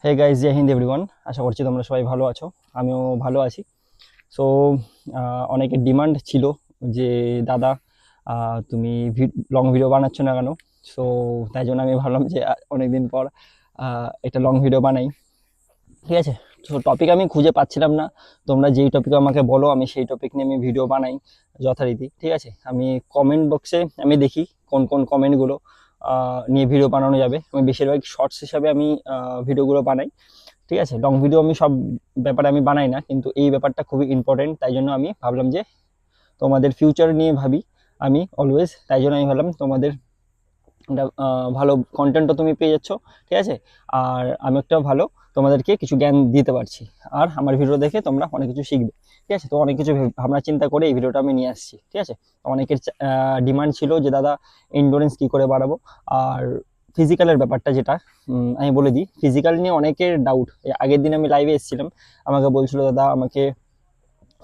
Hey guys, জয় Hind everyone. আশা করছি তোমরা সবাই ভালো আছো, আমিও ভালো আছি। সো অনেকের ডিমান্ড ছিল যে দাদা তুমি লং ভিডিও বানাচ্ছ না কেন? সো তাই জন্য আমি ভাবলাম যে অনেকদিন পর একটা লং ভিডিও বানাই। ঠিক আছে, তো টপিক আমি খুঁজে পাচ্ছিলাম না। তোমরা যেই টপিক আমাকে বলো আমি সেই টপিক নিয়ে আমি ভিডিও বানাই যথারীতি। ঠিক আছে, আমি কমেন্ট বক্সে আমি দেখি কোন কোন কমেন্টগুলো নিয়ে ভিডিও বানানো যাবে। আমি বেশিরভাগ শর্টস হিসাবে আমি ভিডিওগুলো বানাই। ঠিক আছে, লং ভিডিও আমি সব ব্যাপারে আমি বানাই না, কিন্তু এই ব্যাপারটা খুবই ইম্পর্টেন্ট, তাই জন্য আমি ভাবলাম যে তোমাদের ফিউচার নিয়ে ভাবি আমি অলওয়েজ। তাই জন্য আমি ভাবলাম তোমাদের একটা ভালো কন্টেন্টও তুমি পেয়ে যাচ্ছ। ঠিক আছে, আর আমি একটা ভালো তোমাদেরকে কিছু জ্ঞান দিতে পারছি, আর আমার ভিডিও দেখে তোমরা অনেক কিছু শিখবে। ঠিক আছে, তো অনেক কিছু ভাবনা চিন্তা করে এই ভিডিওটা আমি নিয়ে আসছি। ঠিক আছে, তো অনেকের ডিমান্ড ছিল যে দাদা এন্ডুরেন্স কী করে বাড়াবো, আর ফিজিক্যালের ব্যাপারটা যেটা আমি বলে দিই। ফিজিক্যাল নিয়ে অনেকের ডাউট। আগের দিন আমি লাইভে এসেছিলাম, আমাকে বলছিল দাদা আমাকে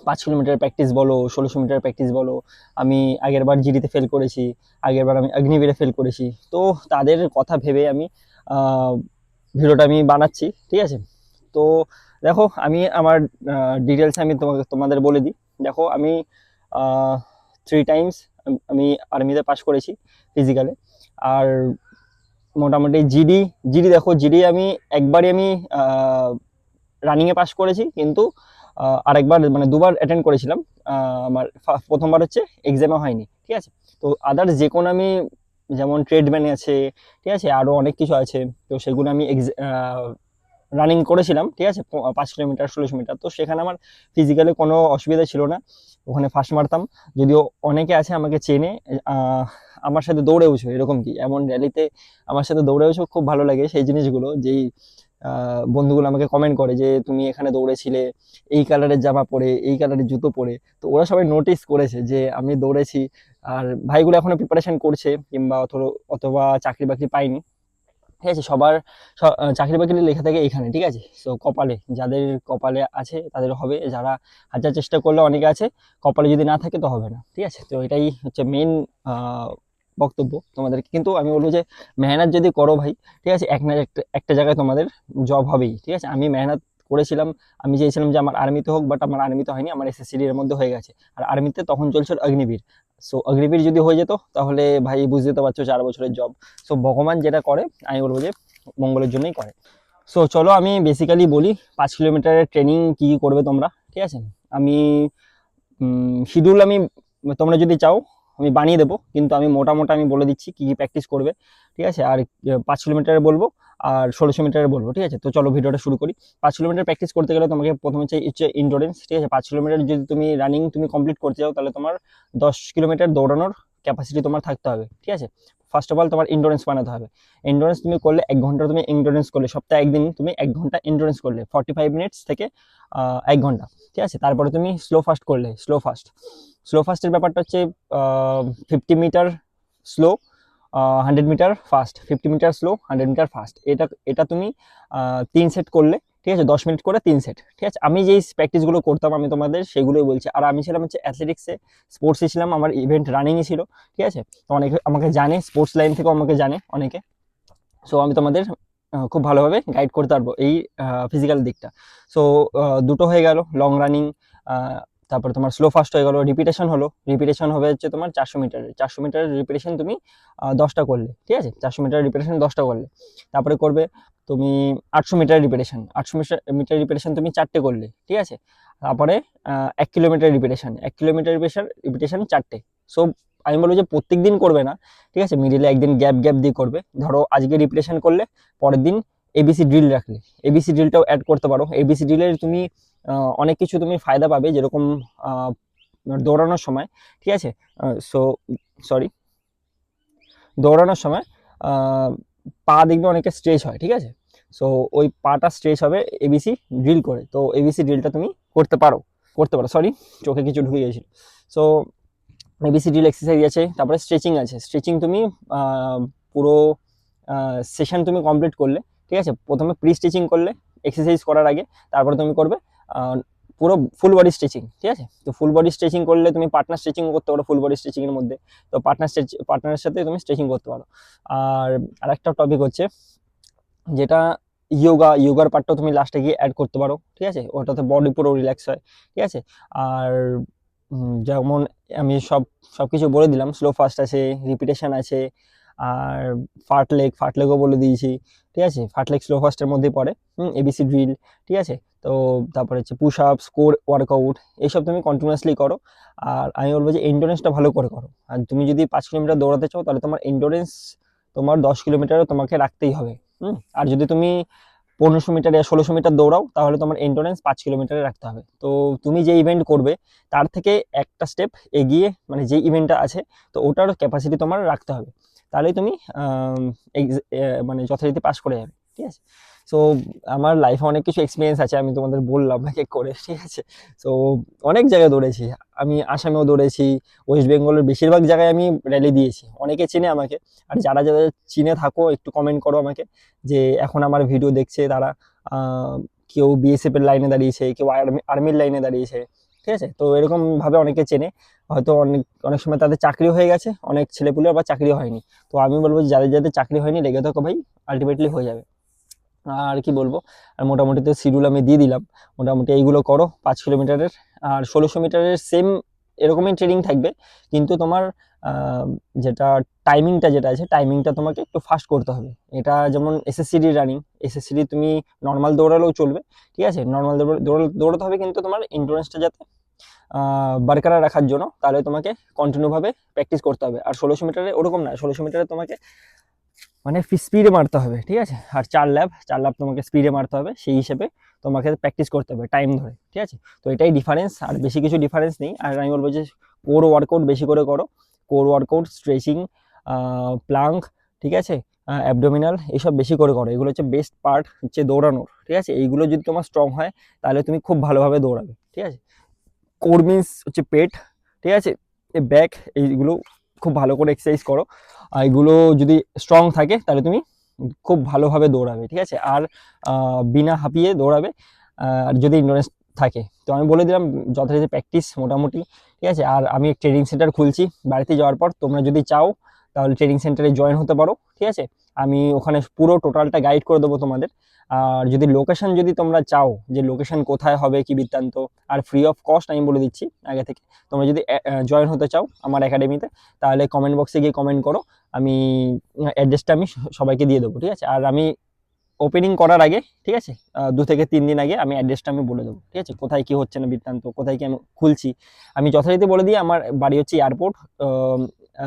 5 কিলোমিটার প্র্যাকটিস বলো, 1600 মিটার প্র্যাকটিস বলো। আমি আগের বার জিডিতে ফেল করেছি, আগের বার আমি অগ্নিবীরে ফেল করেছি। তো তাদের কথা ভেবে আমি ভিডিওটা আমি বানাচ্ছি। ঠিক আছে, তো দেখো আমি আমার ডিটেলস আমি তোমাদের বলে দিই। দেখো আমি 3 টাইমস আমি আর্মিতে পাস করেছি ফিজিক্যালে। আর মোটামুটি জিডি জিডি দেখো, জিডি আমি একবারই আমি রানিংয়ে পাস করেছি, কিন্তু আরেকবার মানে দুবার অ্যাটেন্ড করেছিলাম। আমার প্রথমবার হচ্ছে এক্সামে হয়নি। ঠিক আছে, তো আদার্স যে কোনো আমি, যেমন ট্রেডম্যান আছে, ঠিক আছে, আরও অনেক কিছু আছে, তো সেগুলো আমি রানিং করেছিলাম। ঠিক আছে, 5 কিলোমিটার 1600 মিটার, তো সেখানে আমার ফিজিক্যালি কোনো অসুবিধা ছিল না, ওখানে ফার্স্ট মারতাম। যদিও অনেকে আছে আমাকে চেনে, আমার সাথে দৌড়েওছো, এরকম কি এমন র্যালিতে আমার সাথে দৌড়েওছো, খুব ভালো লাগে সেই জিনিসগুলো। যেই বন্ধুগুলো আমাকে কমেন্ট করে যে তুমি এখানে দৌড়েছিলে এই কালারের জামা পরে, এই কালারের জুতো পরে, তো ওরা সবাই নোটিস করেছে যে আমি দৌড়েছি। আর ভাইগুলো এখনো প্রিপারেশন করছে, কিংবা অথবা চাকরি বাকরি পাইনি। ঠিক আছে, সবার চাকরি বাকরি লেখা থাকে এখানে। ঠিক আছে, সো কপালে, যাদের কপালে আছে তাদের হবে, যারা হাজার চেষ্টা করলে অনেকে আছে, কপালে যদি না থাকে তো হবে না। ঠিক আছে, তো এটাই হচ্ছে মেন বক্তব্য তোমাদেরকে। কিন্তু আমি বলবো যে মেহনত যদি করো ভাই, ঠিক আছে, এক না একটা একটা জায়গায় তোমাদের জব হবেই। ঠিক আছে, আমি মেহনত করেছিলাম, আমি চেয়েছিলাম যে আমার আর্মিতে হোক, বাট আমার আর্মিতে হয়নি, আমার এসএসসি এর মধ্যে হয়ে গেছে। আর আর্মিতে তখন চলছিল অগ্নিবীর। সো অগ্নিবীর যদি হয়ে যেত তাহলে ভাই বুঝতে তো পারছো 4 বছরের জব। সো ভগবান যেটা করে আমি বলবো যে মঙ্গলের জন্যই করে। সো চলো আমি বেসিক্যালি বলি 5 কিলোমিটারের ট্রেনিং কী কী করবে তোমরা। ঠিক আছে, আমি শিডিউল আমি, তোমরা যদি চাও আমি বানিয়ে দেবো, কিন্তু আমি মোটামোটা আমি বলে দিচ্ছি কী কী প্র্যাকটিস করবে। ঠিক আছে, আর 5 কিলোমিটারে বলবো, আর 1600 মিটারে বলবো। ঠিক আছে, তো চলো ভিডিওটা শুরু করি। 5 কিলোমিটার প্র্যাকটিস করতে গেলে তোমাকে প্রথমে হচ্ছে ইন্ডোরেন্স। ঠিক আছে, 5 কিলোমিটার যদি তুমি রানিং তুমি কমপ্লিট করতে চাও, তাহলে তোমার 10 কিলোমিটার দৌড়ানোর ক্যাপাসিটি তোমার থাকতে হবে। ঠিক আছে, ফার্স্ট অফ অল তোমার ইন্ডোরেন্স বানাতে হবে। এন্ডোরেন্স তুমি করলে 1 ঘন্টা, তুমি এন্ডোরেন্স করলে সপ্তাহে একদিন তুমি 1 ঘন্টা এন্ডোরেন্স করলে 45 মিনিটস থেকে 1 ঘন্টা। ঠিক আছে, তারপরে তুমি স্লো ফাস্ট করলে, স্লো ফাস্টের ব্যাপারটা হচ্ছে 50 metre slow, 100 metre fast, 50 metre slow, 100 metre fast. এটা তুমি 3 সেট করলে। ঠিক আছে, 10 মিনিট করে 3 সেট। ঠিক আছে, আমি যেই প্র্যাকটিসগুলো করতাম আমি তোমাদের সেগুলোই বলছি। আর আমি ছিলাম হচ্ছে অ্যাথলেটিক্সে, স্পোর্টসে ছিলাম, আমার ইভেন্ট রানিংই ছিল। ঠিক আছে, তো অনেকে আমাকে জানে, স্পোর্টস লাইন থেকেও আমাকে জানে অনেকে। সো আমি তোমাদের খুব ভালোভাবে গাইড করতে পারবো এই ফিজিক্যাল দিকটা। সো দুটো হয়ে গেল লং রানিং, তারপরে তোমার স্লো ফাস্ট হয়ে গেল। রিপিটেশন হলো, রিপিটেশন হবে হচ্ছে তোমার 400 মিটারের, 400 মিটারের রিপিটেশন তুমি 10টা করলে। ঠিক আছে, 400 মিটারের রিপিটেশন 10টা করলে। তারপরে করবে তুমি 800 মিটারের রিপিটেশন, 800 মিটার রিপিটেশন তুমি 4টে করলে। ঠিক আছে, তারপরে 1 কিলোমিটার রিপিটেশন, 1 কিলোমিটার রিপিটেশন 4টে। সো আমি বলবো যে প্রত্যেক দিন করবে না। ঠিক আছে, মিডিলে একদিন গ্যাপ গ্যাপ দিয়ে করবে। ধরো আজকে রিপিটেশন করলে, পরের দিন এবিসি ড্রিল রাখলে, এবিসি ড্রিলটাও অ্যাড করতে পারো। এবিসি ড্রিলের তুমি অনেক কিছু তুমি ফায়দা পাবে, যেরকম দৌড়ানোর সময়। ঠিক আছে, সো সরি, দৌড়ানোর সময় পা দেখবে অনেকে স্ট্রেচ হয়। ঠিক আছে, সো ওই পাটা স্ট্রেচ হবে এবিসি ড্রিল করে। তো এবিসি ড্রিলটা তুমি করতে পারো সরি, চোখে কিছু ঢুকে গিয়েছিল। সো এবিসি ড্রিল এক্সারসাইজ আছে, তারপরে স্ট্রেচিং আছে। স্ট্রেচিং তুমি পুরো সেশন তুমি কমপ্লিট করলে। ঠিক আছে, প্রথমে প্রি স্ট্রেচিং করলে এক্সারসাইজ করার আগে, তারপরে তুমি করবে পুরো ফুল বডি স্ট্রেচিং। ঠিক আছে, তো ফুল বডি স্ট্রেচিং করলে তুমি পার্টনার স্ট্রেচিং করতে পারো ফুল বডি স্ট্রেচিংয়ের মধ্যে। তো পার্টনারের সাথে তুমি স্ট্রেচিং করতে পারো। আর আরেকটা টপিক হচ্ছে যেটা যোগার পার্টটাও তুমি লাস্টে গিয়ে অ্যাড করতে পারো, ঠিক আছে, ওটাতে বডি পুরো রিল্যাক্স হয়, ঠিক আছে। আর যেমন আমি সব কিছু বলে দিলাম, স্লো ফাস্ট আছে, রিপিটেশন আছে, আর ফার্টলেগও বলে দিয়েছি, ঠিক আছে। ফার্টলেগ স্লো ফাস্টের মধ্যে পড়ে, এবিসি ড্রিল, ঠিক আছে। তো তারপরে হচ্ছে পুশ আপ, স্কোর ওয়ার্কআউট, এইসব তুমি কন্টিনিউয়াসলি করো। আর আমি বলবো যে এন্ডুরেন্সটা ভালো করে করো। আর তুমি যদি 5 কিলোমিটার দৌড়াতে চাও তাহলে তোমার এন্ডুরেন্স তোমার 10 কিলোমিটারও তোমাকে রাখতেই হবে। আর যদি তুমি 1500 মিটার या 1600 মিটার দৌড়াও তাহলে তোমার এন্ডুরেন্স 5 কিলোমিটারে রাখতে হবে। তো তুমি যে ইভেন্ট করবে তার থেকে একটা স্টেপ এগিয়ে, মানে যে ইভেন্টটা আছে তো ওটার ক্যাপাসিটি তোমার রাখতে হবে, তাহলেই তুমি মানে যথারীতি পাস করে যাবে, ঠিক আছে। সো আমার লাইফে অনেক কিছু এক্সপিরিয়েন্স আছে, আমি তোমাদের বললাম এক এক করে, ঠিক আছে। সো অনেক জায়গায় দৌড়েছি আমি, আসামেও দৌড়েছি, ওয়েস্ট বেঙ্গলের বেশিরভাগ জায়গায় আমি র্যালি দিয়েছি, অনেকে চেনে আমাকে। আর যারা যারা চিনে থাকো একটু কমেন্ট করো আমাকে, যে এখন আমার ভিডিও দেখছে তারা কেউ বিএসএফ এর লাইনে দাঁড়িয়েছে, কেউ আর্মির লাইনে দাঁড়িয়েছে, ঠিক আছে। তো এরকম ভাবে অনেকে চেনে, হয়তো অনেক অনেক সময় তাদের চাকরি হয়ে গেছে, অনেক ছেলেপুলে আবার চাকরি হয়নি। তো আমি বলবো যে যাদের যাদের চাকরি হয়নি লেগে থাকো ভাই, আলটিমেটলি হয়ে যাবে। আর কি বলবো, আর মোটামুটি তো শিডিউল আমি দিয়ে দিলাম, মোটামুটি এইগুলো করো 5 কিলোমিটারের। আর 1600 মিটারের সেম এরকমই ট্রেনিং থাকবে, কিন্তু তোমার যেটা টাইমিংটা যেটা আছে, টাইমিংটা তোমাকে একটু ফাস্ট করতে হবে। এটা যেমন এসএসসিডি রানিং, এসএসসিডি তুমি নর্মাল দৌড়ালেও চলবে, ঠিক আছে, নর্মাল দৌড়াতে হবে, কিন্তু তোমার এন্ডুরেন্সটা যাতে বারকরার রাখার জন্য তাহলে তোমাকে কন্টিনিউভাবে প্র্যাকটিস করতে হবে। আর 1600 মিটারে ওরকম না, 1600 মিটারে তোমাকে মানে স্পিডে মারতে হবে, ঠিক আছে। আর 4 ল্যাপ তোমাকে স্পিডে মারতে হবে, সেই হিসেবে তোমাকে প্র্যাকটিস করতে হবে টাইম ধরে, ঠিক আছে। তো এটাই ডিফারেন্স, আর বেশি কিছু ডিফারেন্স নেই। আর আমি বলবো যে কোর ওয়ার্কআউট বেশি করে করো, কোর ওয়ার্কআউট, স্ট্রেচিং, প্লাঙ্ক, ঠিক আছে, অ্যাবডোমিনাল, এইসব বেশি করে করো। এগুলো হচ্ছে বেস্ট পার্ট হচ্ছে দৌড়ানোর, ঠিক আছে। এইগুলো যদি তোমার স্ট্রং হয় তাহলে তুমি খুব ভালোভাবে দৌড়াবে, ঠিক আছে। কোর মিন্স হচ্ছে পেট, ঠিক আছে, এই ব্যাক, এইগুলো খুব ভালো করে এক্সারসাইজ করো। আর এগুলো যদি স্ট্রং থাকে তাহলে তুমি খুব ভালোভাবে দৌড়াবে, ঠিক আছে। আর বিনা হাঁপিয়ে দৌড়াবে, আর যদি ইন্ডোরেন্স থাকে। তো আমি বলে দিলাম যথারীতি প্র্যাকটিস মোটামুটি, ঠিক আছে। আর আমি ট্রেনিং সেন্টার খুলছি বাড়িতে যাওয়ার পর, তোমরা যদি চাও তাহলে ট্রেনিং সেন্টারে জয়েন হতে পারো, ঠিক আছে। আমি ওখানে পুরো টোটালটা গাইড করে দেবো তোমাদের। আর যদি লোকেশন যদি তোমরা চাও যে লোকেশন কোথায় হবে কি বৃত্তান্ত, আর ফ্রি অফ কস্ট আমি বলে দিচ্ছি আগে থেকে। তোমরা যদি জয়েন হতে চাও আমার একাডেমিতে তাহলে কমেন্ট বক্সে গিয়ে কমেন্ট করো, আমি অ্যাড্রেসটা আমি সবাইকে দিয়ে দেবো, ঠিক আছে। আর আমি ওপেনিং করার আগে, ঠিক আছে, 2 থেকে 3 দিন আগে আমি অ্যাড্রেসটা আমি বলে দেবো, ঠিক আছে, কোথায় কি হচ্ছে না বৃত্তান্ত, কোথায় কি আমি খুলছি আমি যথারীতি বলে দিই। আমার বাড়ি হচ্ছে এয়ারপোর্ট,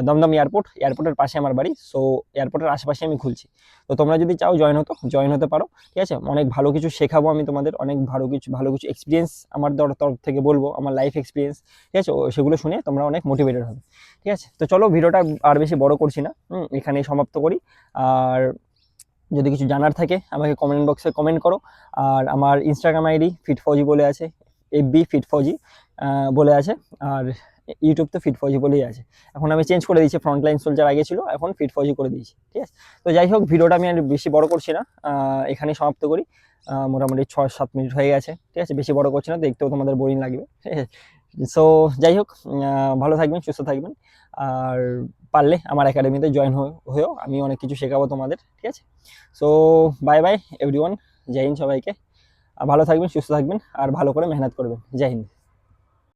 দমদম এয়ারপোর্টের পাশে আমার বাড়ি। সো এয়ারপোর্টের আশেপাশে আমি খুলছি। তো তোমরা যদি চাও জয়েন হতে পারো, ঠিক আছে। অনেক ভালো কিছু শেখাবো আমি তোমাদের, অনেক ভালো কিছু এক্সপিরিয়েন্স আমার তরফ থেকে বলবো, আমার লাইফ এক্সপিরিয়েন্স, ঠিক আছে। সেগুলো শুনে তোমরা অনেক মোটিভেটেড হবে, ঠিক আছে। তো চলো ভিডিওটা আর বেশি বড় করছি না, এখানেই সমাপ্ত করি। আর যদি কিছু জানার থাকে আমাকে কমেন্ট বক্সে কমেন্ট করো। আর আমার ইনস্টাগ্রাম আইডি ফিটফৌজি বলে আছে, এফবি ফিটফৌজি বলে আছে, আর ইউটিউব তো ফিটফৌজি বলেই আছে। এখন আমি চেঞ্জ করে দিয়েছি, ফ্রন্টলাইন সোলজার আগে ছিল, এখন ফিটফৌজি করে দিয়েছি, ঠিক আছে। তো যাই হোক, ভিডিওটা আমি আর বেশি বড় করছি না, এখানেই সমাপ্ত করি। মোটামুটি 6-7 মিনিট হয়ে গেছে, ঠিক আছে, বেশি বড় করছি না, দেখতেও তোমাদের বোরিং লাগবে। সো যাই হোক, ভালো থাকবেন, সুস্থ থাকবেন। আর পারলে আমার একাডেমিতে জয়েন হয়েও, আমি অনেক কিছু শেখাবো তোমাদের, ঠিক আছে। সো বাই বাই এভরিওয়ান, জয় হিন্দ সবাইকে। ভালো থাকবেন, সুস্থ থাকবেন, আর ভালো করে মেহনত করবেন। জয় হিন্দ।